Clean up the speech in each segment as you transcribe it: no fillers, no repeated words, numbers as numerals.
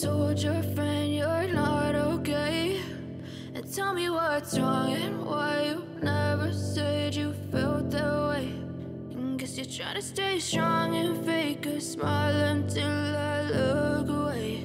told your friend you're not okay? And tell me what's wrong and why you never said you felt that way. And guess you're trying to stay strong and fake a smile until I look away.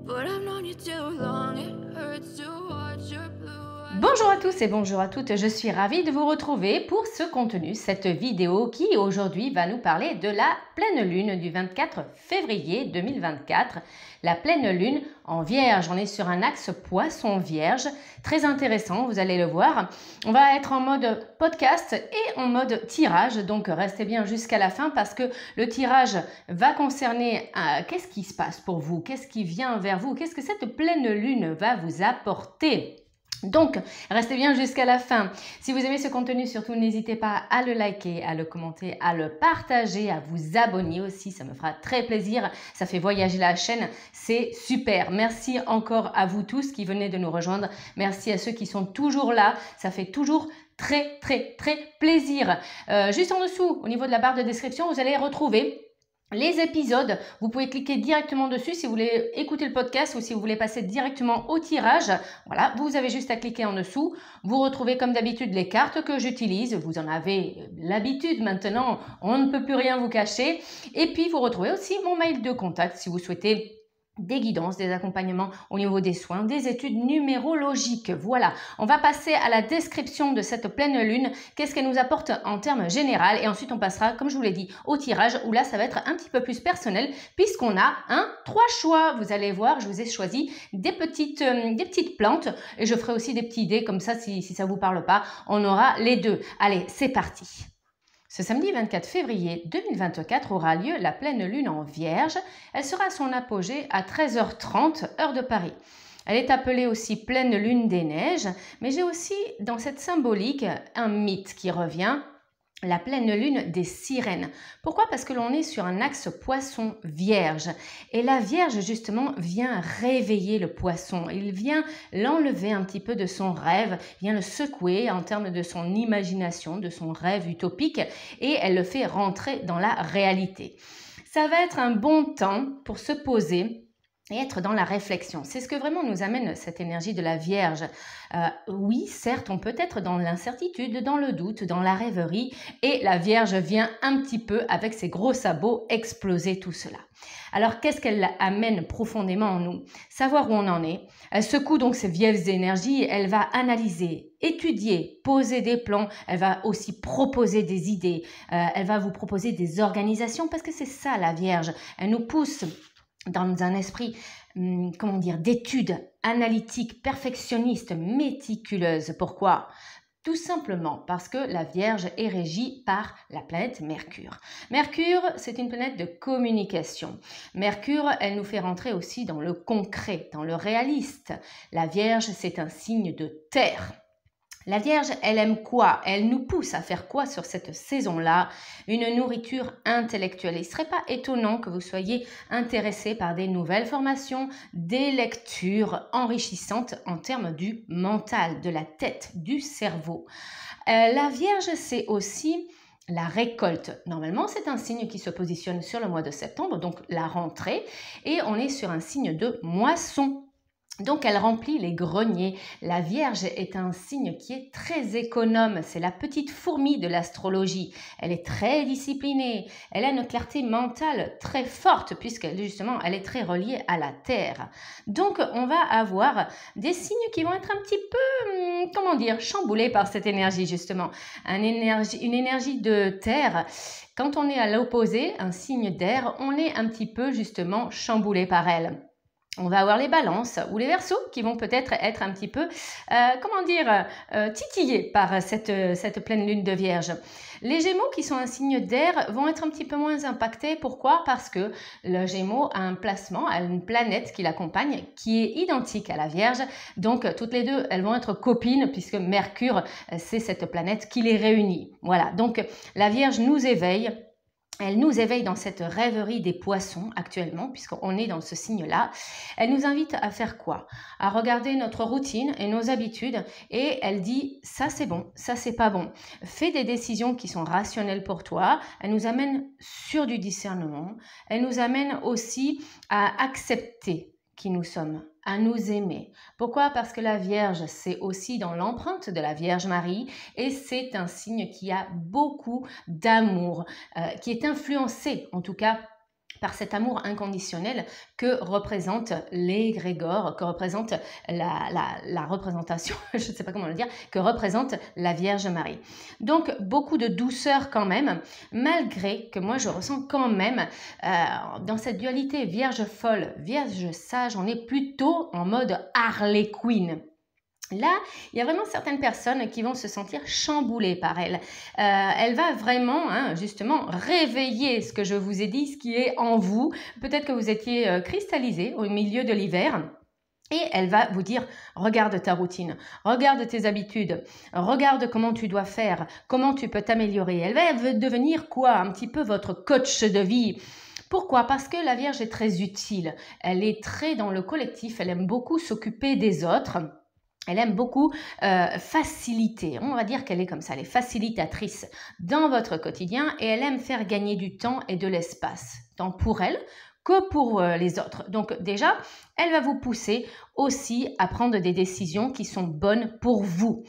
But I've known you too long, it hurts to watch your blue eyes. Bonjour à tous et bonjour à toutes, je suis ravie de vous retrouver pour ce contenu, cette vidéo qui aujourd'hui va nous parler de la pleine lune du 24 février 2024. La pleine lune en vierge, on est sur un axe poisson vierge, très intéressant, vous allez le voir. On va être en mode podcast et en mode tirage, donc restez bien jusqu'à la fin parce que le tirage va concerner qu'est-ce qui se passe pour vous, qu'est-ce qui vient vers vous, qu'est-ce que cette pleine lune va vous apporter. Donc, restez bien jusqu'à la fin. Si vous aimez ce contenu, surtout n'hésitez pas à le liker, à le commenter, à le partager, à vous abonner aussi. Ça me fera très plaisir. Ça fait voyager la chaîne. C'est super. Merci encore à vous tous qui venez de nous rejoindre. Merci à ceux qui sont toujours là. Ça fait toujours très plaisir. Juste en dessous, au niveau de la barre de description, vous allez retrouver les épisodes. Vous pouvez cliquer directement dessus si vous voulez écouter le podcast ou si vous voulez passer directement au tirage. Voilà, vous avez juste à cliquer en dessous. Vous retrouvez comme d'habitude les cartes que j'utilise. Vous en avez l'habitude maintenant, on ne peut plus rien vous cacher. Et puis vous retrouvez aussi mon mail de contact si vous souhaitez des guidances, des accompagnements au niveau des soins, des études numérologiques. Voilà, on va passer à la description de cette pleine lune, qu'est-ce qu'elle nous apporte en termes généraux et ensuite on passera, comme je vous l'ai dit, au tirage où là ça va être un petit peu plus personnel puisqu'on a 3 choix. Vous allez voir, je vous ai choisi des petites plantes et je ferai aussi des petits dés comme ça si ça vous parle pas, on aura les deux. Allez, c'est parti. Ce samedi 24 février 2024 aura lieu la pleine lune en Vierge. Elle sera à son apogée à 13h30 heure de Paris. Elle est appelée aussi pleine lune des neiges, mais j'ai aussi dans cette symbolique un mythe qui revient. La pleine lune des sirènes. Pourquoi? Parce que l'on est sur un axe poisson vierge. Et la vierge, justement, vient réveiller le poisson. Il vient l'enlever un petit peu de son rêve, vient le secouer en termes de son imagination, de son rêve utopique, et elle le fait rentrer dans la réalité. Ça va être un bon temps pour se poser et être dans la réflexion. C'est ce que vraiment nous amène cette énergie de la Vierge. Oui, certes, on peut être dans l'incertitude, dans le doute, dans la rêverie, et la Vierge vient un petit peu, avec ses gros sabots, exploser tout cela. Alors, qu'est-ce qu'elle amène profondément en nous? Savoir où on en est. Elle secoue donc ces vieilles énergies, elle va analyser, étudier, poser des plans, elle va aussi proposer des idées, elle va vous proposer des organisations, parce que c'est ça la Vierge. Elle nous pousse dans un esprit, d'étude analytique, perfectionniste, méticuleuse. Pourquoi? Tout simplement parce que la Vierge est régie par la planète Mercure. Mercure, c'est une planète de communication. Mercure, elle nous fait rentrer aussi dans le concret, dans le réaliste. La Vierge, c'est un signe de terre. La Vierge, elle aime quoi? Elle nous pousse à faire quoi sur cette saison-là? Une nourriture intellectuelle. Il ne serait pas étonnant que vous soyez intéressé par des nouvelles formations, des lectures enrichissantes en termes du mental, de la tête, du cerveau. La Vierge, c'est aussi la récolte. Normalement, c'est un signe qui se positionne sur le mois de septembre, donc la rentrée, et on est sur un signe de moisson. Donc, elle remplit les greniers. La Vierge est un signe qui est très économe. C'est la petite fourmi de l'astrologie. Elle est très disciplinée. Elle a une clarté mentale très forte puisque justement, elle est très reliée à la Terre. Donc, on va avoir des signes qui vont être un petit peu, chamboulés par cette énergie justement. Une énergie de Terre. Quand on est à l'opposé, un signe d'air, on est un petit peu justement chamboulé par elle. On va avoir les balances ou les verseaux qui vont peut-être être un petit peu, titillés par cette pleine lune de Vierge. Les Gémeaux qui sont un signe d'air vont être un petit peu moins impactés. Pourquoi? Parce que le Gémeaux a un placement, a une planète qui l'accompagne qui est identique à la Vierge. Donc, toutes les deux, elles vont être copines puisque Mercure, c'est cette planète qui les réunit. Voilà, donc la Vierge nous éveille. Elle nous éveille dans cette rêverie des poissons actuellement, puisqu'on est dans ce signe-là. Elle nous invite à faire quoi? À regarder notre routine et nos habitudes. Et elle dit, ça c'est bon, ça c'est pas bon. Fais des décisions qui sont rationnelles pour toi. Elle nous amène sur du discernement. Elle nous amène aussi à accepter qui nous sommes, à nous aimer. Pourquoi? Parce que la Vierge, c'est aussi dans l'empreinte de la Vierge Marie et c'est un signe qui a beaucoup d'amour, qui est influencé en tout cas par cet amour inconditionnel que représente l'égrégore, que représente la représentation, je ne sais pas comment le dire, que représente la Vierge Marie. Donc, beaucoup de douceur quand même, malgré que moi je ressens quand même, dans cette dualité Vierge folle, Vierge sage, on est plutôt en mode Harley Quinn. Là, il y a vraiment certaines personnes qui vont se sentir chamboulées par elle. Elle va vraiment, justement, réveiller ce que je vous ai dit, ce qui est en vous. Peut-être que vous étiez cristallisé au milieu de l'hiver. Et elle va vous dire, regarde ta routine, regarde tes habitudes, regarde comment tu dois faire, comment tu peux t'améliorer. Elle va devenir quoi? Un petit peu votre coach de vie. Pourquoi? Parce que la Vierge est très utile. Elle est très dans le collectif. Elle aime beaucoup s'occuper des autres. Elle aime beaucoup faciliter, on va dire qu'elle est comme ça, elle est facilitatrice dans votre quotidien et elle aime faire gagner du temps et de l'espace, tant pour elle que pour les autres. Donc déjà, elle va vous pousser aussi à prendre des décisions qui sont bonnes pour vous.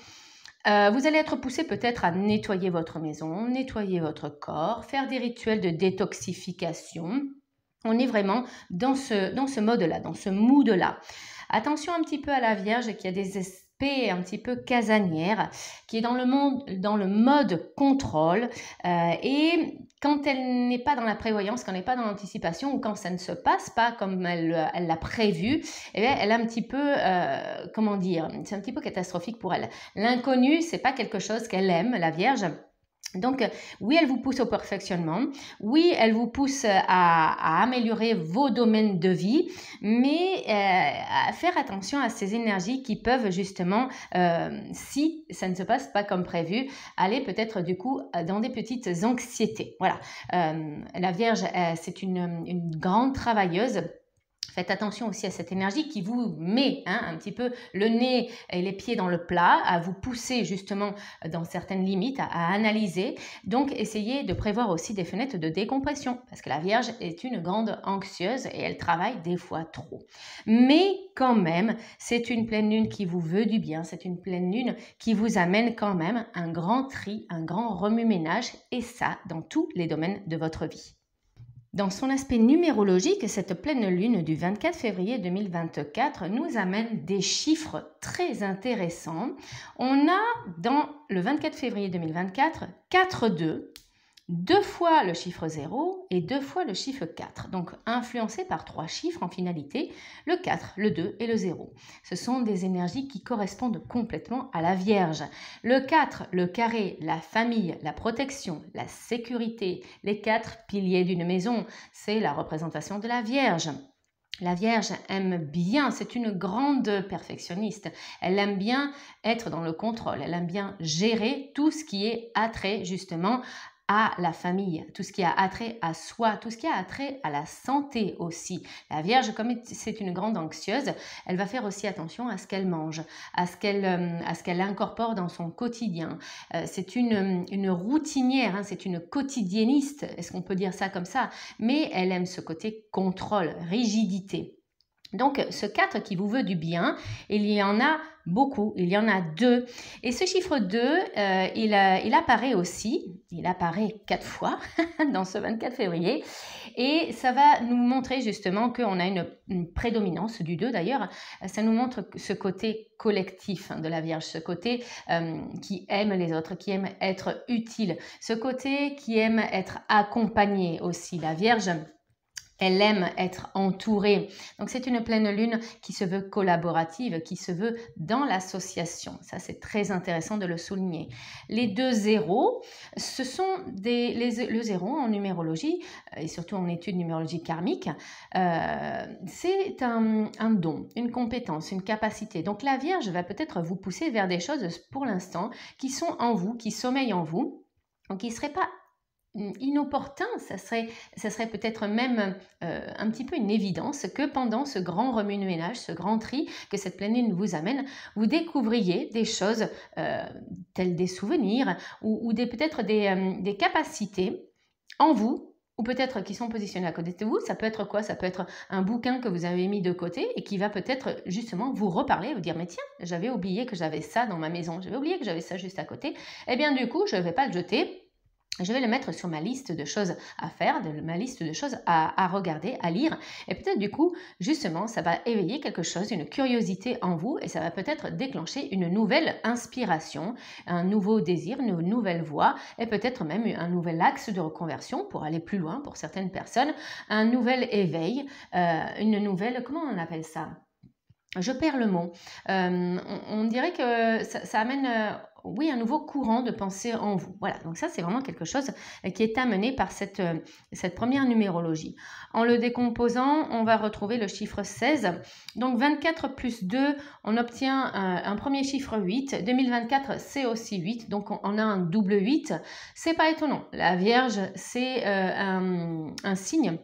Vous allez être poussé peut-être à nettoyer votre maison, nettoyer votre corps, faire des rituels de détoxification. On est vraiment dans ce mode-là, dans ce mood-là. Attention un petit peu à la Vierge qui a des aspects un petit peu casanières, qui est dans le mode contrôle et quand elle n'est pas dans la prévoyance, quand elle n'est pas dans l'anticipation ou quand ça ne se passe pas comme elle l'a prévu, eh bien, elle a un petit peu, comment dire, c'est un petit peu catastrophique pour elle. L'inconnu, c'est pas quelque chose qu'elle aime, la Vierge. Donc, oui, elle vous pousse au perfectionnement, oui, elle vous pousse à améliorer vos domaines de vie, mais à faire attention à ces énergies qui peuvent justement, si ça ne se passe pas comme prévu, aller peut-être du coup dans des petites anxiétés. Voilà, la Vierge, c'est une grande travailleuse. Faites attention aussi à cette énergie qui vous met un petit peu le nez et les pieds dans le plat, à vous pousser justement dans certaines limites, à analyser. Donc, essayez de prévoir aussi des fenêtres de décompression parce que la Vierge est une grande anxieuse et elle travaille des fois trop. Mais quand même, c'est une pleine lune qui vous veut du bien, c'est une pleine lune qui vous amène quand même un grand tri, un grand remue-ménage et ça dans tous les domaines de votre vie. Dans son aspect numérologique, cette pleine lune du 24 février 2024 nous amène des chiffres très intéressants. On a dans le 24 février 2024 4-2, 2 fois le chiffre 0 et 2 fois le chiffre 4. Donc influencé par 3 chiffres en finalité, le 4, le 2 et le 0. Ce sont des énergies qui correspondent complètement à la Vierge. Le 4, le carré, la famille, la protection, la sécurité, les 4 piliers d'une maison, c'est la représentation de la Vierge. La Vierge aime bien, c'est une grande perfectionniste, elle aime bien être dans le contrôle, elle aime bien gérer tout ce qui est attrait justement à la famille, tout ce qui a attrait à soi, tout ce qui a attrait à la santé aussi. La Vierge, comme c'est une grande anxieuse, elle va faire aussi attention à ce qu'elle mange, à ce qu'elle incorpore dans son quotidien. C'est une routinière, c'est une quotidienniste, est-ce qu'on peut dire ça comme ça? Mais elle aime ce côté contrôle, rigidité. Donc, ce 4 qui vous veut du bien, il y en a beaucoup, il y en a 2. Et ce chiffre 2, il apparaît aussi, il apparaît 4 fois dans ce 24 février. Et ça va nous montrer justement qu'on a une prédominance du 2 d'ailleurs. Ça nous montre ce côté collectif de la Vierge, ce côté qui aime les autres, qui aime être utile, ce côté qui aime être accompagné aussi. La Vierge, elle aime être entourée. Donc, c'est une pleine lune qui se veut collaborative, qui se veut dans l'association. Ça, c'est très intéressant de le souligner. Les 2 zéros, ce sont le 0 en numérologie, et surtout en études numérologie karmique, c'est un don, une compétence, une capacité. Donc, la Vierge va peut-être vous pousser vers des choses pour l'instant qui sont en vous, qui sommeillent en vous, donc qui ne seraient pas inopportun, ça serait peut-être même un petit peu une évidence que pendant ce grand remue-ménage, ce grand tri que cette pleine lune vous amène, vous découvriez des choses telles des souvenirs ou peut-être des capacités en vous ou peut-être qui sont positionnés à côté de vous. Ça peut être quoi? Ça peut être un bouquin que vous avez mis de côté et qui va peut-être justement vous reparler, vous dire mais tiens, j'avais oublié que j'avais ça dans ma maison, j'avais oublié que j'avais ça juste à côté. Eh bien du coup, je ne vais pas le jeter. Je vais le mettre sur ma liste de choses à faire, ma liste de choses à regarder, à lire. Et peut-être du coup, justement, ça va éveiller quelque chose, une curiosité en vous et ça va peut-être déclencher une nouvelle inspiration, un nouveau désir, une nouvelle voie et peut-être même un nouvel axe de reconversion pour aller plus loin pour certaines personnes, un nouvel éveil, une nouvelle, comment on appelle ça? Je perds le mot. On dirait que ça amène, oui, un nouveau courant de pensée en vous. Voilà, donc ça, c'est vraiment quelque chose qui est amené par cette première numérologie. En le décomposant, on va retrouver le chiffre 16. Donc 24 plus 2, on obtient un premier chiffre 8. 2024, c'est aussi 8, donc on a un double 8. C'est pas étonnant. La Vierge, c'est un signe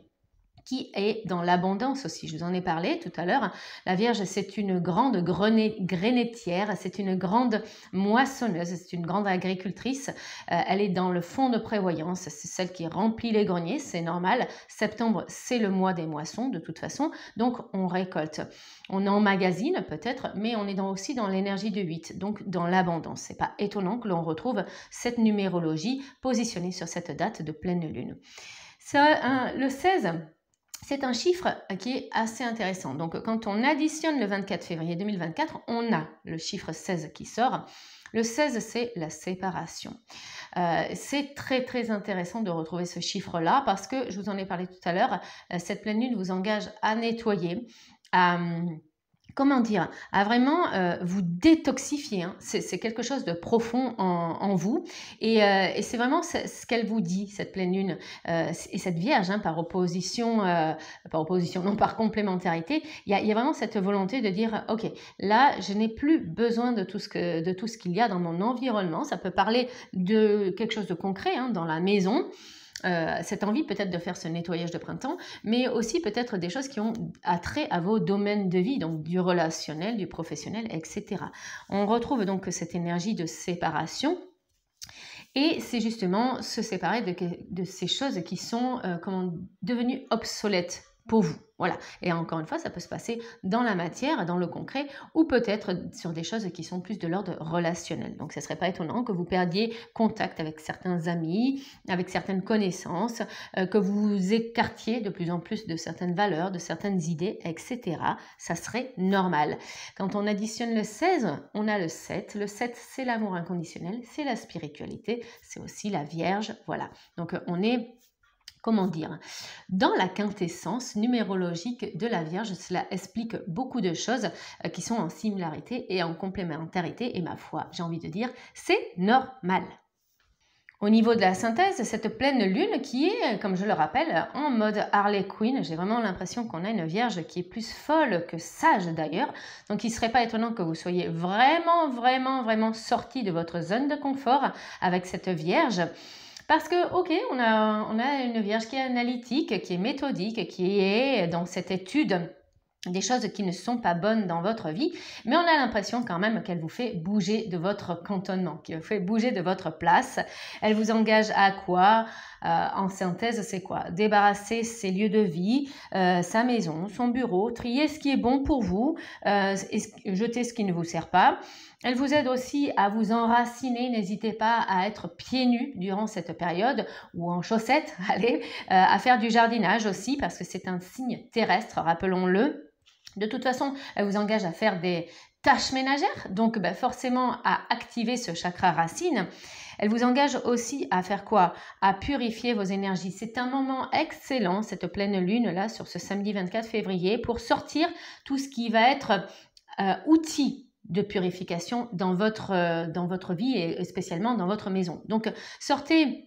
qui est dans l'abondance aussi. Je vous en ai parlé tout à l'heure. La Vierge, c'est une grande grainetière, c'est une grande moissonneuse, c'est une grande agricultrice. Elle est dans le fond de prévoyance, c'est celle qui remplit les greniers, c'est normal. Septembre, c'est le mois des moissons de toute façon, donc on récolte. On emmagasine peut-être, mais on est aussi dans l'énergie de 8, donc dans l'abondance. C'est pas étonnant que l'on retrouve cette numérologie positionnée sur cette date de pleine lune. Le 16, c'est un chiffre qui est assez intéressant. Donc, quand on additionne le 24 février 2024, on a le chiffre 16 qui sort. Le 16, c'est la séparation. C'est très, très intéressant de retrouver ce chiffre-là parce que, je vous en ai parlé tout à l'heure, cette pleine lune vous engage à nettoyer, à vraiment vous détoxifier. Hein. C'est quelque chose de profond en vous. Et c'est vraiment ce qu'elle vous dit, cette pleine lune. Et cette Vierge, hein, par complémentarité, il y a vraiment cette volonté de dire, ok, là, je n'ai plus besoin de tout ce qu'il y a dans mon environnement. Ça peut parler de quelque chose de concret, hein, dans la maison. Cette envie peut-être de faire ce nettoyage de printemps, mais aussi peut-être des choses qui ont attrait à vos domaines de vie, donc du relationnel, du professionnel, etc. On retrouve donc cette énergie de séparation. Et c'est justement se séparer de ces choses qui sont devenues obsolètes pour vous. Voilà. Et encore une fois, ça peut se passer dans la matière, dans le concret, ou peut-être sur des choses qui sont plus de l'ordre relationnel. Donc, ce ne serait pas étonnant que vous perdiez contact avec certains amis, avec certaines connaissances, que vous vous écartiez de plus en plus de certaines valeurs, de certaines idées, etc. Ça serait normal. Quand on additionne le 16, on a le 7. Le 7, c'est l'amour inconditionnel, c'est la spiritualité, c'est aussi la Vierge. Voilà. Donc, on est... Comment dire, dans la quintessence numérologique de la Vierge, cela explique beaucoup de choses qui sont en similarité et en complémentarité. Et ma foi, j'ai envie de dire, c'est normal. Au niveau de la synthèse, cette pleine lune qui est, comme je le rappelle, en mode Harley Quinn, j'ai vraiment l'impression qu'on a une Vierge qui est plus folle que sage d'ailleurs. Donc il ne serait pas étonnant que vous soyez vraiment sorti de votre zone de confort avec cette Vierge. Parce que, ok, on a une Vierge qui est analytique, qui est méthodique, qui est dans cette étude des choses qui ne sont pas bonnes dans votre vie, mais on a l'impression quand même qu'elle vous fait bouger de votre cantonnement, qu'elle vous fait bouger de votre place. Elle vous engage à quoi? En synthèse, c'est quoi? Débarrasser ses lieux de vie, sa maison, son bureau, trier ce qui est bon pour vous, et jeter ce qui ne vous sert pas. Elle vous aide aussi à vous enraciner, n'hésitez pas à être pieds nus durant cette période ou en chaussettes, allez, à faire du jardinage aussi parce que c'est un signe terrestre, rappelons-le. De toute façon, elle vous engage à faire des tâches ménagères, donc forcément à activer ce chakra racine. Elle vous engage aussi à faire quoi? À purifier vos énergies. C'est un moment excellent, cette pleine lune-là, sur ce samedi 24 février, pour sortir tout ce qui va être outil de purification dans votre vie et spécialement dans votre maison. Donc, sortez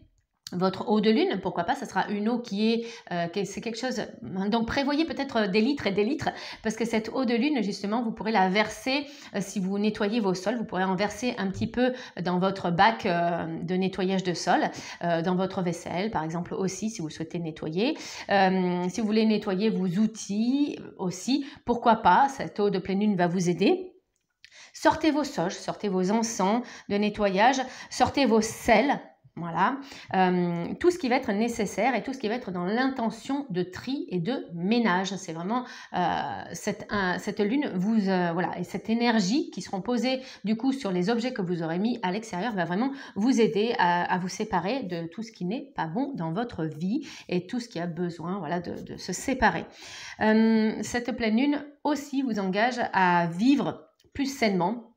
votre eau de lune, pourquoi pas, ça sera une eau c'est quelque chose, donc prévoyez peut-être des litres et des litres, parce que cette eau de lune, justement, vous pourrez la verser, si vous nettoyez vos sols, vous pourrez en verser un petit peu dans votre bac de nettoyage de sol, dans votre vaisselle, par exemple, aussi, si vous souhaitez nettoyer. Si vous voulez nettoyer vos outils aussi, pourquoi pas, cette eau de pleine lune va vous aider. Sortez vos soges, sortez vos encens de nettoyage, sortez vos sels. Voilà, tout ce qui va être nécessaire et tout ce qui va être dans l'intention de tri et de ménage. C'est vraiment cette lune, voilà, et cette énergie qui seront posées du coup sur les objets que vous aurez mis à l'extérieur va vraiment vous aider à vous séparer de tout ce qui n'est pas bon dans votre vie et tout ce qui a besoin, voilà, de se séparer. Cette pleine lune aussi vous engage à vivre plus sainement.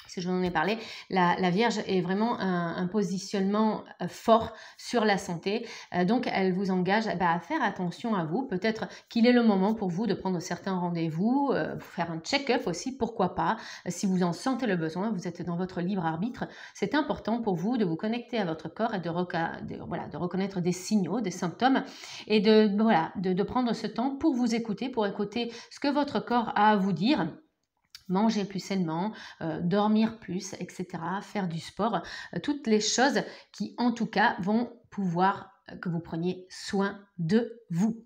Si je vous en ai parlé, la Vierge est vraiment un positionnement fort sur la santé. Donc, elle vous engage à faire attention à vous. Peut-être qu'il est le moment pour vous de prendre certains rendez-vous, faire un check-up aussi, pourquoi pas. Si vous en sentez le besoin, vous êtes dans votre libre arbitre. C'est important pour vous de vous connecter à votre corps et de reconnaître des signaux, des symptômes et de prendre ce temps pour vous écouter, pour écouter ce que votre corps a à vous dire. Manger plus sainement, dormir plus, etc., faire du sport, toutes les choses qui en tout cas vont pouvoir que vous preniez soin de vous.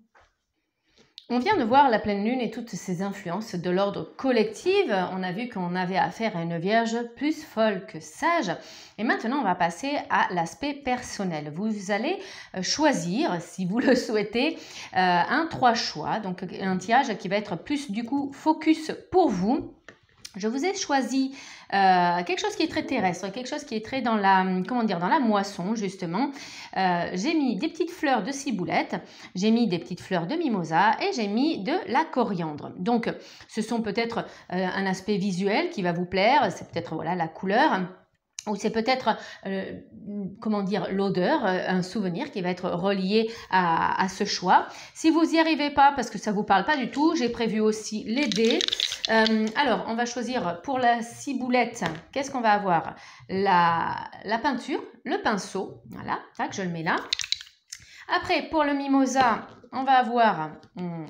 On vient de voir la pleine lune et toutes ses influences de l'ordre collectif. On a vu qu'on avait affaire à une Vierge plus folle que sage. Et maintenant, on va passer à l'aspect personnel. Vous allez choisir, si vous le souhaitez, un 3 choix. Donc, un tirage qui va être plus du coup focus pour vous. Je vous ai choisi quelque chose qui est très terrestre, quelque chose qui est très dans la moisson justement. J'ai mis des petites fleurs de ciboulette, j'ai mis des petites fleurs de mimosa et j'ai mis de la coriandre. Donc, ce sont peut-être un aspect visuel qui va vous plaire, c'est peut-être voilà la couleur. Ou c'est peut-être, l'odeur, un souvenir qui va être relié à ce choix. Si vous n'y arrivez pas parce que ça ne vous parle pas du tout, j'ai prévu aussi les dés. Alors, on va choisir pour la ciboulette, qu'est-ce qu'on va avoir? La peinture, le pinceau, voilà, tac, je le mets là. Après, pour le mimosa, on va avoir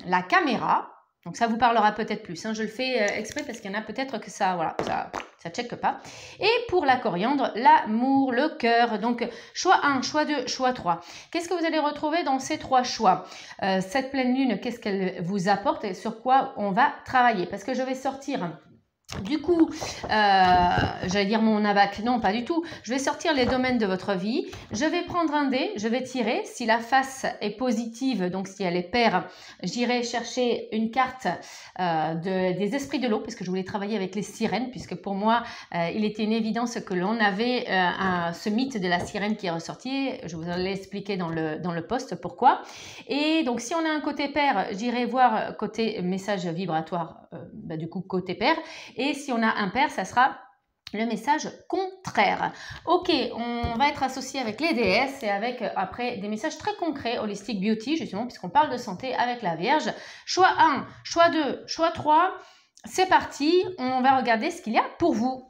la caméra. Donc, ça vous parlera peut-être plus. Hein. Je le fais exprès parce qu'il y en a peut-être que ça check pas. Et pour la coriandre, l'amour, le cœur. Donc, choix 1, choix 2, choix 3. Qu'est-ce que vous allez retrouver dans ces 3 choix? Cette pleine lune, qu'est-ce qu'elle vous apporte et sur quoi on va travailler? Parce que je vais sortir... Du coup, j'allais dire mon abac, non pas du tout, je vais sortir les domaines de votre vie, je vais prendre un dé, je vais tirer, si la face est positive, donc si elle est paire, j'irai chercher une carte des esprits de l'eau, parce que je voulais travailler avec les sirènes, puisque pour moi, il était une évidence que l'on avait ce mythe de la sirène qui est ressorti, je vous l'ai expliqué dans le post pourquoi, et donc si on a un côté paire, j'irai voir côté message vibratoire, du coup côté paire, et si on a un pair, ça sera le message contraire. Ok, on va être associé avec les déesses et avec après des messages très concrets, Holistic Beauty justement, puisqu'on parle de santé avec la Vierge. Choix 1, choix 2, choix 3, c'est parti, on va regarder ce qu'il y a pour vous.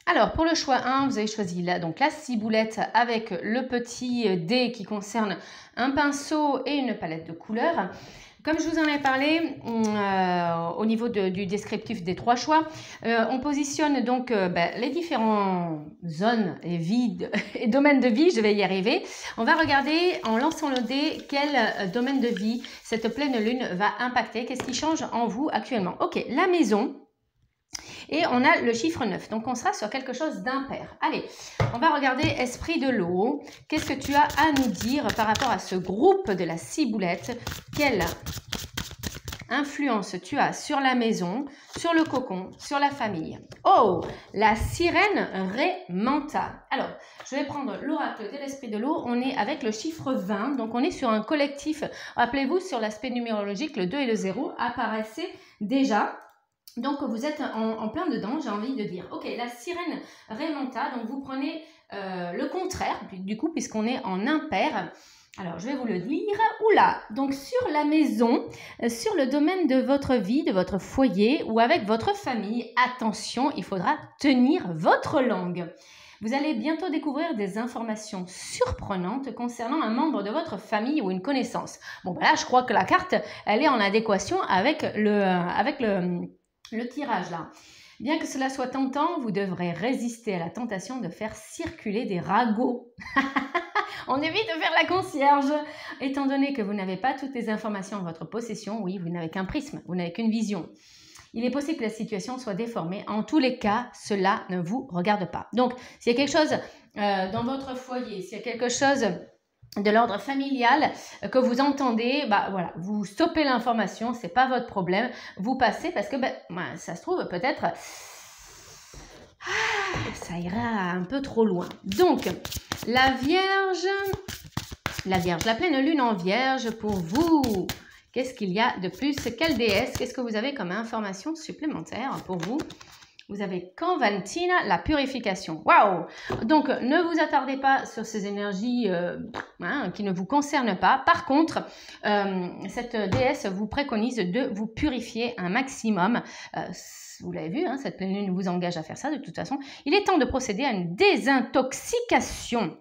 Alors, pour le choix 1, vous avez choisi la ciboulette avec le petit dé qui concerne un pinceau et une palette de couleurs. Comme je vous en ai parlé au niveau du descriptif des 3 choix, on positionne donc les différentes zones et vides et domaines de vie, je vais y arriver. On va regarder en lançant le dé quel domaine de vie cette pleine lune va impacter, qu'est-ce qui change en vous actuellement. Ok, la maison. Et on a le chiffre 9, donc on sera sur quelque chose d'impair. Allez, on va regarder esprit de l'eau. Qu'est-ce que tu as à nous dire par rapport à ce groupe de la ciboulette? Quelle influence tu as sur la maison, sur le cocon, sur la famille? Oh, la sirène Raymanta. Alors, je vais prendre l'oracle de l'esprit de l'eau. On est avec le chiffre 20, donc on est sur un collectif. Rappelez-vous, sur l'aspect numérologique, le 2 et le 0 apparaissaient déjà. Donc, vous êtes en plein dedans, j'ai envie de dire. Ok, la sirène Raymanta, donc vous prenez le contraire, du coup, puisqu'on est en impair. Alors, je vais vous le dire. Oula, donc sur la maison, sur le domaine de votre vie, de votre foyer ou avec votre famille, attention, il faudra tenir votre langue. Vous allez bientôt découvrir des informations surprenantes concernant un membre de votre famille ou une connaissance. Bon, ben là, je crois que la carte, elle est en adéquation avec le tirage là. Bien que cela soit tentant, vous devrez résister à la tentation de faire circuler des ragots. On évite de faire la concierge. Étant donné que vous n'avez pas toutes les informations en votre possession, oui, vous n'avez qu'un prisme, vous n'avez qu'une vision. il est possible que la situation soit déformée. En tous les cas, cela ne vous regarde pas. Donc, s'il y a quelque chose dans votre foyer, s'il y a quelque chose de l'ordre familial que vous entendez, bah voilà, vous stoppez l'information, c'est pas votre problème, vous passez parce que ça se trouve peut-être ça ira un peu trop loin. Donc, la pleine lune en Vierge pour vous. Qu'est-ce qu'il y a de plus? Quelle déesse? Qu'est-ce que vous avez comme information supplémentaire pour vous? Vous avez Conventina, la purification. Waouh! Donc, ne vous attardez pas sur ces énergies qui ne vous concernent pas. Par contre, cette déesse vous préconise de vous purifier un maximum. Vous l'avez vu, hein, cette pleine lune vous engage à faire ça de toute façon. Il est temps de procéder à une désintoxication.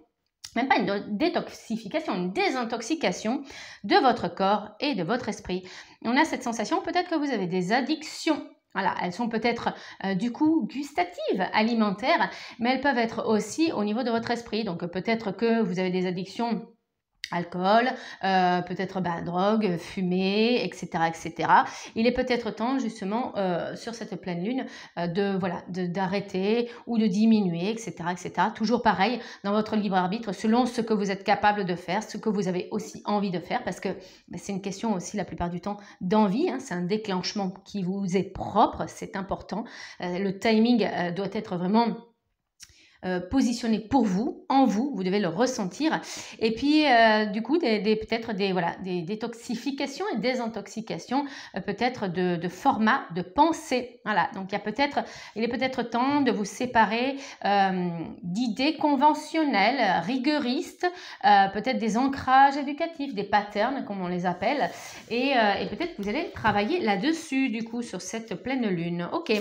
Même pas une détoxification, une désintoxication de votre corps et de votre esprit. On a cette sensation, peut-être que vous avez des addictions. Voilà, elles sont peut-être du coup gustatives, alimentaires, mais elles peuvent être aussi au niveau de votre esprit. Donc peut-être que vous avez des addictions alcool, peut-être drogue, fumée, etc., etc. Il est peut-être temps justement sur cette pleine lune d'arrêter ou de diminuer, etc., etc. Toujours pareil dans votre libre arbitre, selon ce que vous êtes capable de faire, ce que vous avez aussi envie de faire, parce que c'est une question aussi la plupart du temps d'envie. Hein, c'est un déclenchement qui vous est propre, c'est important. Le timing doit être vraiment positionné pour vous, en vous, vous devez le ressentir. Et puis, du coup, peut-être des détoxifications et désintoxications, peut-être de format de pensée. Voilà, donc il est peut-être temps de vous séparer d'idées conventionnelles, rigoristes, peut-être des ancrages éducatifs, des patterns, comme on les appelle. Et peut-être que vous allez travailler là-dessus, du coup, sur cette pleine lune. Ok.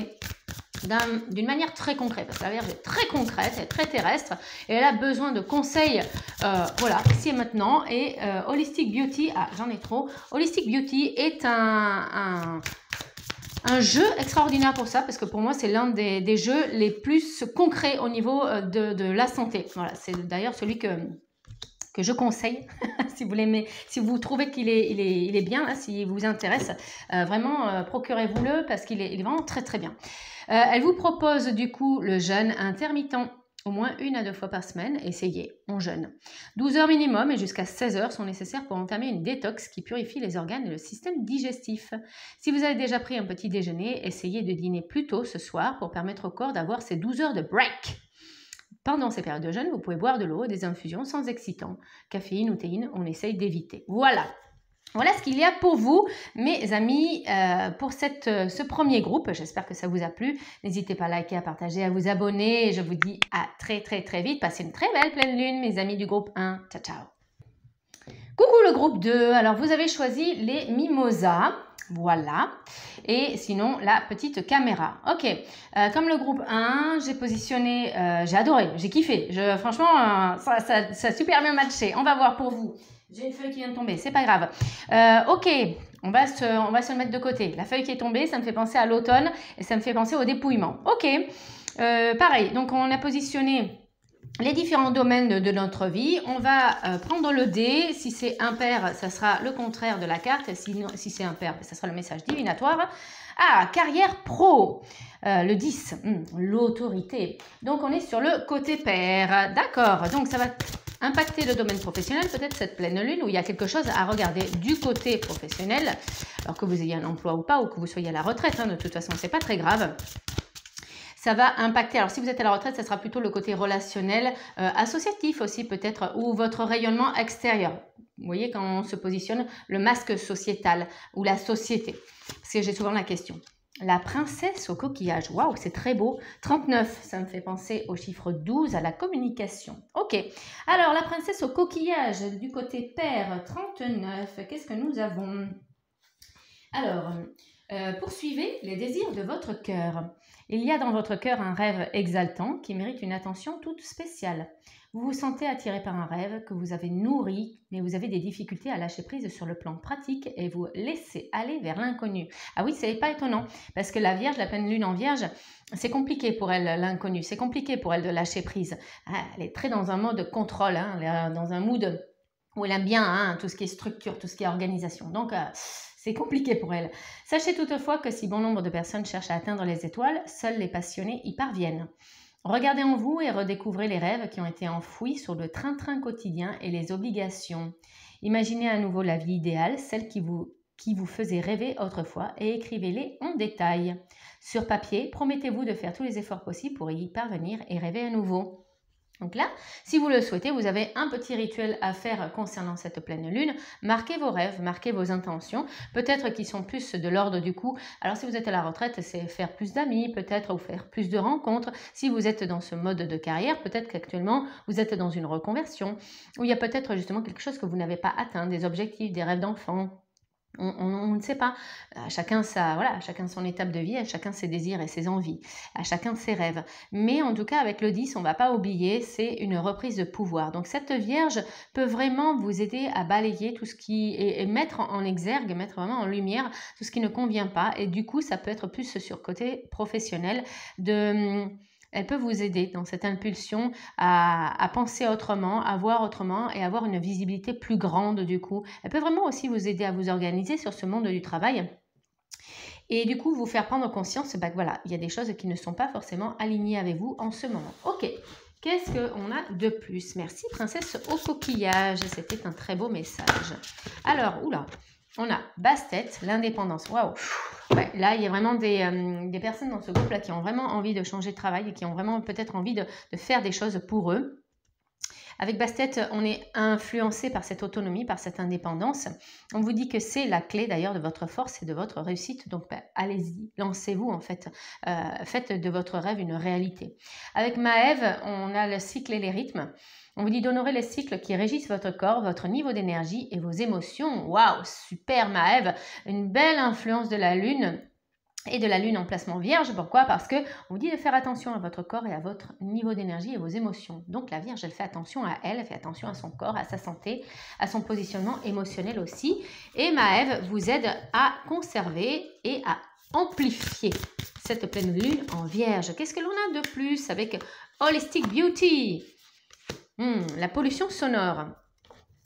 D'une manière très concrète, parce que la Vierge est très concrète, elle est très terrestre, et elle a besoin de conseils, ici et maintenant. Et Holistic Beauty, j'en ai trop. Holistic Beauty est un jeu extraordinaire pour ça, parce que pour moi, c'est l'un des jeux les plus concrets au niveau de la santé. Voilà, c'est d'ailleurs celui que je conseille, si vous l'aimez, si vous trouvez qu'il est bien, là, s'il vous intéresse, vraiment procurez-vous-le parce qu'il est vraiment très très bien. Elle vous propose du coup le jeûne intermittent, au moins 1 à 2 fois par semaine. Essayez, on jeûne. 12 heures minimum et jusqu'à 16 heures sont nécessaires pour entamer une détox qui purifie les organes et le système digestif. Si vous avez déjà pris un petit déjeuner, essayez de dîner plus tôt ce soir pour permettre au corps d'avoir ces 12 heures de break. Pendant ces périodes de jeûne, vous pouvez boire de l'eau, des infusions sans excitants. Caféine ou théine, on essaye d'éviter. Voilà ce qu'il y a pour vous, mes amis, pour ce premier groupe. J'espère que ça vous a plu. N'hésitez pas à liker, à partager, à vous abonner. Et je vous dis à très très très vite. Passez une très belle pleine lune, mes amis du groupe 1. Ciao, ciao. Coucou le groupe 2. Alors, vous avez choisi les mimosas. Voilà. Et sinon, la petite caméra. Ok. Comme le groupe 1, j'ai positionné... j'ai adoré. J'ai kiffé. Franchement, ça a super bien matché. On va voir pour vous. J'ai une feuille qui vient de tomber. C'est pas grave. Ok. On va se le mettre de côté. La feuille qui est tombée, ça me fait penser à l'automne et ça me fait penser au dépouillement. Ok. Pareil. Donc, on a positionné les différents domaines de notre vie. On va prendre le dé. Si c'est impair, ça sera le contraire de la carte. Si c'est impair, ça sera le message divinatoire. Carrière pro. Le 10, l'autorité. Donc, on est sur le côté pair. D'accord. Donc, ça va impacter le domaine professionnel, peut-être cette pleine lune où il y a quelque chose à regarder du côté professionnel. Alors que vous ayez un emploi ou pas, ou que vous soyez à la retraite, de toute façon, c'est pas très grave. Ça va impacter, alors si vous êtes à la retraite, ça sera plutôt le côté relationnel, associatif aussi peut-être, ou votre rayonnement extérieur. Vous voyez quand on se positionne, le masque sociétal ou la société. Parce que j'ai souvent la question. La princesse au coquillage, waouh, c'est très beau. 39, ça me fait penser au chiffre 12, à la communication. Ok, alors la princesse au coquillage du côté pair, 39, qu'est-ce que nous avons? Alors, poursuivez les désirs de votre cœur. Il y a dans votre cœur un rêve exaltant qui mérite une attention toute spéciale. Vous vous sentez attiré par un rêve que vous avez nourri, mais vous avez des difficultés à lâcher prise sur le plan pratique et vous laissez aller vers l'inconnu. Ah oui, c'est pas étonnant, parce que la Vierge, la pleine lune en Vierge, c'est compliqué pour elle, l'inconnu. C'est compliqué pour elle de lâcher prise. Elle est très dans un mode contrôle, dans un mood où elle aime bien tout ce qui est structure, tout ce qui est organisation. Donc, c'est compliqué pour elle. Sachez toutefois que si bon nombre de personnes cherchent à atteindre les étoiles, seuls les passionnés y parviennent. Regardez en vous et redécouvrez les rêves qui ont été enfouis sur le train-train quotidien et les obligations. Imaginez à nouveau la vie idéale, celle qui vous faisait rêver autrefois, et écrivez-les en détail. Sur papier, promettez-vous de faire tous les efforts possibles pour y parvenir et rêver à nouveau. Donc là, si vous le souhaitez, vous avez un petit rituel à faire concernant cette pleine lune. Marquez vos rêves, marquez vos intentions, peut-être qu'ils sont plus de l'ordre du coup. Alors si vous êtes à la retraite, c'est faire plus d'amis, peut-être, ou faire plus de rencontres. Si vous êtes dans ce mode de carrière, peut-être qu'actuellement, vous êtes dans une reconversion, où il y a peut-être justement quelque chose que vous n'avez pas atteint, des objectifs, des rêves d'enfant. On ne sait pas. Chacun son étape de vie, à chacun ses désirs et ses envies, à chacun ses rêves. Mais en tout cas, avec le 10, on ne va pas oublier, c'est une reprise de pouvoir. Donc cette Vierge peut vraiment vous aider à balayer tout ce qui et mettre en exergue, mettre vraiment en lumière tout ce qui ne convient pas. Et du coup, ça peut être plus sur côté professionnel Elle peut vous aider dans cette impulsion à penser autrement, à voir autrement et avoir une visibilité plus grande du coup. Elle peut vraiment aussi vous aider à vous organiser sur ce monde du travail et du coup vous faire prendre conscience que voilà, il y a des choses qui ne sont pas forcément alignées avec vous en ce moment. Ok, qu'est-ce qu'on a de plus? Merci princesse au coquillage, c'était un très beau message. Alors, on a Bastet, l'indépendance. Waouh! Ouais, là, il y a vraiment des personnes dans ce groupe-là qui ont vraiment envie de changer de travail et qui ont vraiment peut-être envie de faire des choses pour eux. Avec Bastet, on est influencé par cette autonomie, par cette indépendance. On vous dit que c'est la clé d'ailleurs de votre force et de votre réussite. Donc, allez-y, lancez-vous en fait. Faites de votre rêve une réalité. Avec Maëve, on a le cycle et les rythmes. On vous dit d'honorer les cycles qui régissent votre corps, votre niveau d'énergie et vos émotions. Waouh, super Maëve, une belle influence de la Lune et de la Lune en placement Vierge. Pourquoi? Parce que on vous dit de faire attention à votre corps et à votre niveau d'énergie et vos émotions. Donc la Vierge, elle fait attention à elle, elle fait attention à son corps, à sa santé, à son positionnement émotionnel aussi. Et Maëve vous aide à conserver et à amplifier cette pleine Lune en Vierge. Qu'est-ce que l'on a de plus avec Holistic Beauty? La pollution sonore.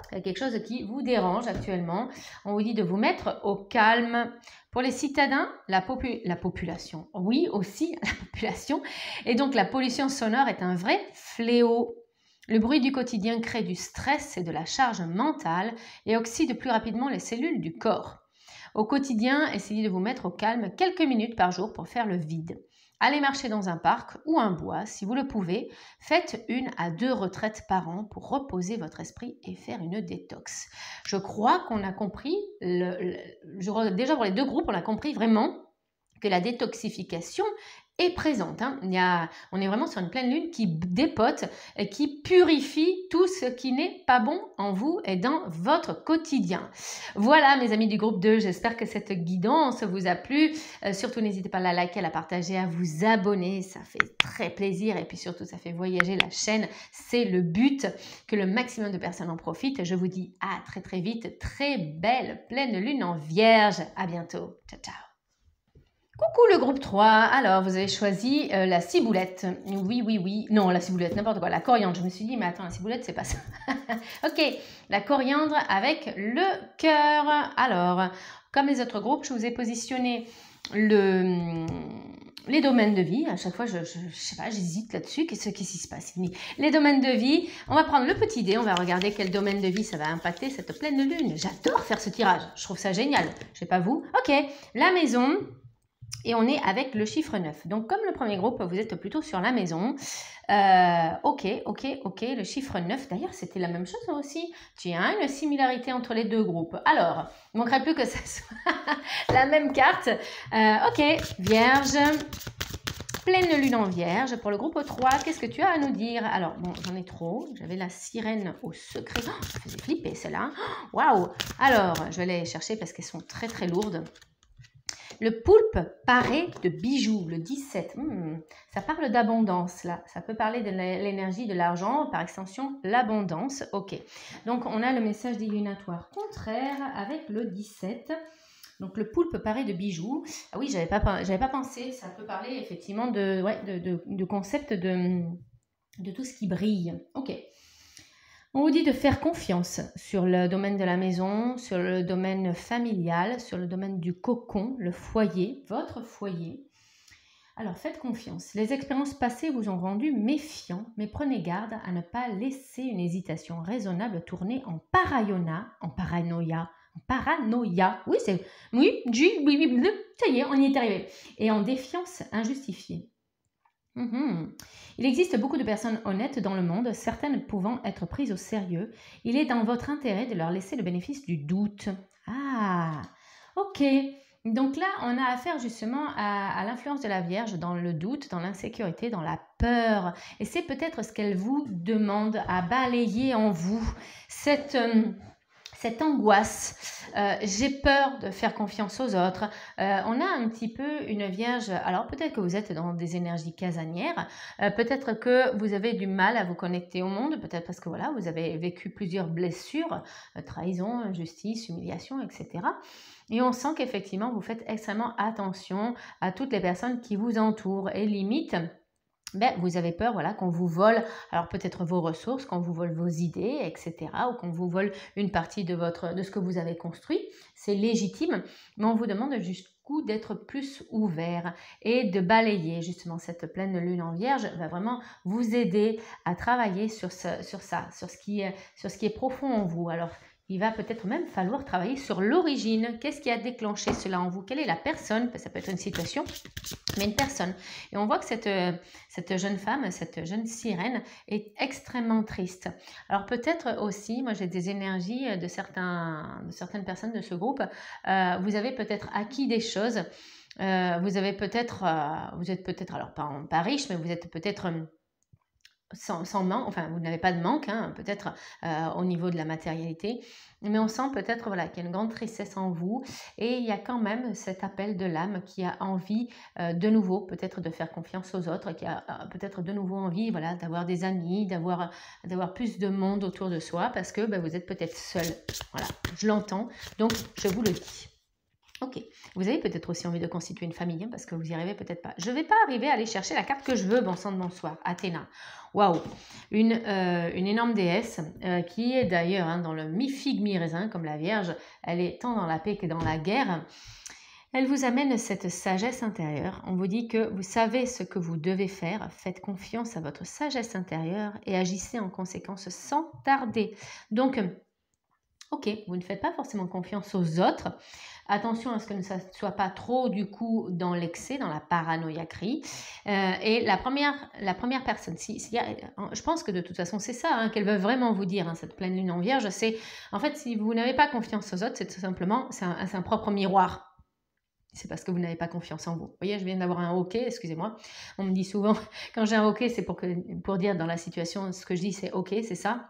Quelque chose qui vous dérange actuellement. On vous dit de vous mettre au calme. Pour les citadins, la population. Oui, aussi la population. Et donc la pollution sonore est un vrai fléau. Le bruit du quotidien crée du stress et de la charge mentale et oxyde plus rapidement les cellules du corps. Au quotidien, essayez de vous mettre au calme quelques minutes par jour pour faire le vide. Allez marcher dans un parc ou un bois si vous le pouvez. Faites 1 à 2 retraites par an pour reposer votre esprit et faire une détox. Je crois qu'on a compris, déjà pour les deux groupes, on a compris vraiment que la détoxification est présente. On est vraiment sur une pleine lune qui dépote et qui purifie tout ce qui n'est pas bon en vous et dans votre quotidien. Voilà mes amis du groupe 2, j'espère que cette guidance vous a plu. Surtout n'hésitez pas à la liker, à la partager, à vous abonner, ça fait très plaisir et puis surtout ça fait voyager la chaîne. C'est le but, que le maximum de personnes en profitent. Je vous dis à très très vite, très belle pleine lune en Vierge. À bientôt, ciao ciao. Coucou le groupe 3, alors vous avez choisi la ciboulette, oui, non la ciboulette, n'importe quoi, la coriandre, je me suis dit mais attends la ciboulette c'est pas ça, ok, la coriandre avec le cœur. Alors, comme les autres groupes, je vous ai positionné les domaines de vie. À chaque fois je sais pas, j'hésite là-dessus, qu'est-ce qui se passe? Les domaines de vie, on va prendre le petit dé, on va regarder quel domaine de vie ça va impacter cette pleine lune. J'adore faire ce tirage, je trouve ça génial, je sais pas vous. Ok, la maison. Et on est avec le chiffre 9. Donc, comme le premier groupe, vous êtes plutôt sur la maison. Ok, le chiffre 9. D'ailleurs, c'était la même chose aussi. Tiens, une similarité entre les deux groupes. Alors, il ne manquerait plus que ça soit la même carte. Ok, Vierge. Pleine lune en Vierge. Pour le groupe 3, qu'est-ce que tu as à nous dire? Alors, bon, j'en ai trop. J'avais la sirène au secret. Oh, ça faisait flipper, celle-là. Waouh! Alors, je vais aller les chercher parce qu'elles sont très, très lourdes. Le poulpe paré de bijoux, le 17. Ça parle d'abondance, là. Ça peut parler de l'énergie, de l'argent, par extension, l'abondance. Ok. Donc, on a le message divinatoire contraire avec le 17. Donc, le poulpe paré de bijoux. Ah oui, j'avais pas pensé. Ça peut parler effectivement de concept de tout ce qui brille. Ok. On vous dit de faire confiance sur le domaine de la maison, sur le domaine familial, sur le domaine du cocon, le foyer, votre foyer. Alors faites confiance. Les expériences passées vous ont rendu méfiant, mais prenez garde à ne pas laisser une hésitation raisonnable tourner en paranoïa. Oui, ça y est, on y est arrivé. Et en défiance injustifiée. Il existe beaucoup de personnes honnêtes dans le monde, certaines pouvant être prises au sérieux. Il est dans votre intérêt de leur laisser le bénéfice du doute. Ah, ok. Donc là, on a affaire justement à l'influence de la Vierge dans le doute, dans l'insécurité, dans la peur. Et c'est peut-être ce qu'elle vous demande à balayer en vous, cette angoisse. J'ai peur de faire confiance aux autres. On a un petit peu une Vierge, alors peut-être que vous êtes dans des énergies casanières, peut-être que vous avez du mal à vous connecter au monde, peut-être parce que voilà, vous avez vécu plusieurs blessures, trahison, injustice, humiliation, etc. Et on sent qu'effectivement, vous faites extrêmement attention à toutes les personnes qui vous entourent et limite, vous avez peur voilà, qu'on vous vole, alors peut-être vos ressources, qu'on vous vole vos idées, etc. ou qu'on vous vole une partie de ce que vous avez construit. C'est légitime, mais on vous demande jusqu'où d'être plus ouvert et de balayer justement cette pleine lune en Vierge va vraiment vous aider à travailler sur ce qui est profond en vous. Alors, il va peut-être même falloir travailler sur l'origine. Qu'est-ce qui a déclenché cela en vous? Quelle est la personne? Ça peut être une situation, mais une personne. Et on voit que cette jeune femme, cette jeune sirène est extrêmement triste. Alors peut-être aussi, moi j'ai des énergies de certaines personnes de ce groupe. Vous avez peut-être acquis des choses. Vous êtes peut-être, alors pas riche, mais vous êtes peut-être sans manque, enfin vous n'avez pas de manque, hein, peut-être au niveau de la matérialité, mais on sent peut-être voilà, qu'il y a une grande tristesse en vous et il y a quand même cet appel de l'âme qui a envie de nouveau peut-être de faire confiance aux autres, qui a peut-être de nouveau envie voilà, d'avoir des amis, d'avoir plus de monde autour de soi parce que vous êtes peut-être seul. Voilà, je l'entends, donc je vous le dis. Ok, vous avez peut-être aussi envie de constituer une famille, hein, parce que vous n'y arrivez peut-être pas. Je ne vais pas arriver à aller chercher la carte que je veux, bon sang de bonsoir, Athéna. Waouh, une énorme déesse qui est d'ailleurs hein, dans le mi-figue, mi-raisin, comme la Vierge. Elle est tant dans la paix que dans la guerre. Elle vous amène cette sagesse intérieure. On vous dit que vous savez ce que vous devez faire. Faites confiance à votre sagesse intérieure et agissez en conséquence sans tarder. Donc, ok, vous ne faites pas forcément confiance aux autres. Attention à ce que ça ne soit pas trop du coup dans l'excès, dans la paranoïaquerie. Et la première personne, je pense que de toute façon c'est ça hein, qu'elle veut vraiment vous dire, hein, cette pleine lune en Vierge, c'est en fait si vous n'avez pas confiance aux autres, c'est tout simplement, c'est un propre miroir. C'est parce que vous n'avez pas confiance en vous. Vous voyez, je viens d'avoir un OK, excusez-moi. On me dit souvent, quand j'ai un OK, c'est pour dire dans la situation, ce que je dis c'est OK, c'est ça.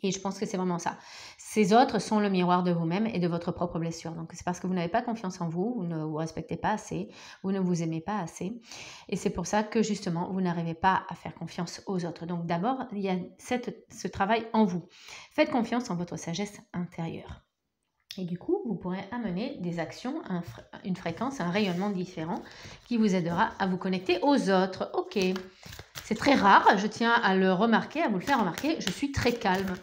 Et je pense que c'est vraiment ça. Ces autres sont le miroir de vous-même et de votre propre blessure. Donc, c'est parce que vous n'avez pas confiance en vous, vous ne vous respectez pas assez, vous ne vous aimez pas assez. Et c'est pour ça que, justement, vous n'arrivez pas à faire confiance aux autres. Donc, d'abord, il y a ce travail en vous. Faites confiance en votre sagesse intérieure. Et du coup, vous pourrez amener des actions, une fréquence, un rayonnement différent qui vous aidera à vous connecter aux autres. Ok, c'est très rare, je tiens à le remarquer, à vous le faire remarquer, je suis très calme.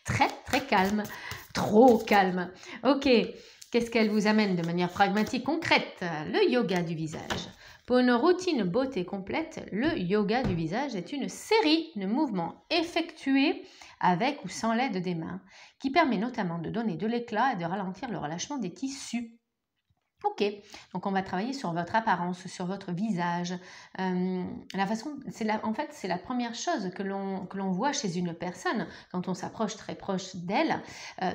Très, très calme. Trop calme. Ok, qu'est-ce qu'elle vous amène de manière pragmatique, concrète? Le yoga du visage. Pour une routine beauté complète, le yoga du visage est une série de mouvements effectués avec ou sans l'aide des mains, qui permet notamment de donner de l'éclat et de ralentir le relâchement des tissus. Ok, donc on va travailler sur votre apparence, sur votre visage. En fait, c'est la première chose que l'on voit chez une personne. Quand on s'approche très proche d'elle,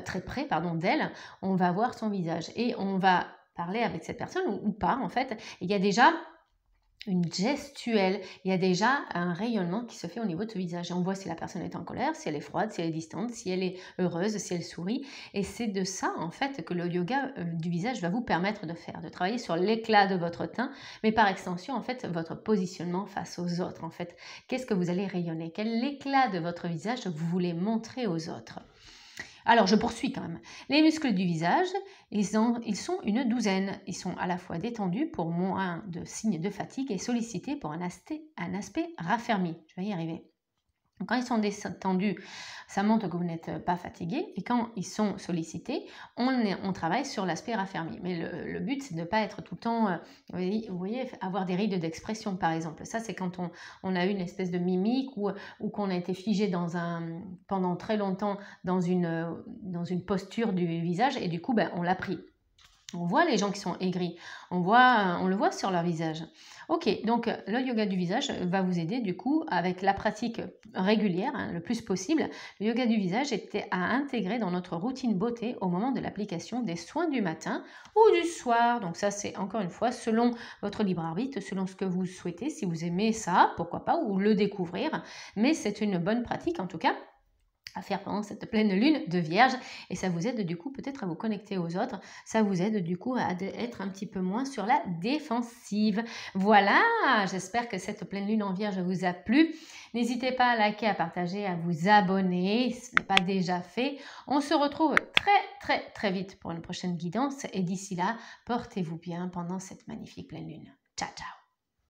très près, d'elle, on va voir son visage et on va parler avec cette personne ou pas en fait. Il y a déjà une gestuelle, il y a déjà un rayonnement qui se fait au niveau de ce visage. Et on voit si la personne est en colère, si elle est froide, si elle est distante, si elle est heureuse, si elle sourit. Et c'est de ça, en fait, que le yoga du visage va vous permettre de faire, de travailler sur l'éclat de votre teint, mais par extension, en fait, votre positionnement face aux autres, en fait. Qu'est-ce que vous allez rayonner? Quel éclat de votre visage vous voulez montrer aux autres? Alors, je poursuis quand même. Les muscles du visage, ils sont une douzaine. Ils sont à la fois détendus pour moins de signes de fatigue et sollicités pour un aspect raffermi. Je vais y arriver. Quand ils sont détendus, ça montre que vous n'êtes pas fatigué. Et quand ils sont sollicités, on travaille sur l'aspect raffermi. Mais le but, c'est de ne pas être tout le temps, vous voyez, avoir des rides d'expression, par exemple. Ça, c'est quand on a eu une espèce de mimique ou qu'on a été figé pendant très longtemps dans une posture du visage. Et du coup, on l'a pris. On voit les gens qui sont aigris, on le voit sur leur visage. Ok, donc le yoga du visage va vous aider du coup avec la pratique régulière, le plus possible. Le yoga du visage était à intégrer dans notre routine beauté au moment de l'application des soins du matin ou du soir. Donc ça, c'est encore une fois selon votre libre arbitre, selon ce que vous souhaitez. Si vous aimez ça, pourquoi pas, ou le découvrir. Mais c'est une bonne pratique en tout cas à faire pendant cette pleine lune de Vierge, et ça vous aide du coup peut-être à vous connecter aux autres, ça vous aide du coup à être un petit peu moins sur la défensive. Voilà, j'espère que cette pleine lune en Vierge vous a plu. N'hésitez pas à liker, à partager, à vous abonner, si ce n'est pas déjà fait. On se retrouve très vite pour une prochaine guidance, et d'ici là, portez-vous bien pendant cette magnifique pleine lune. Ciao, ciao.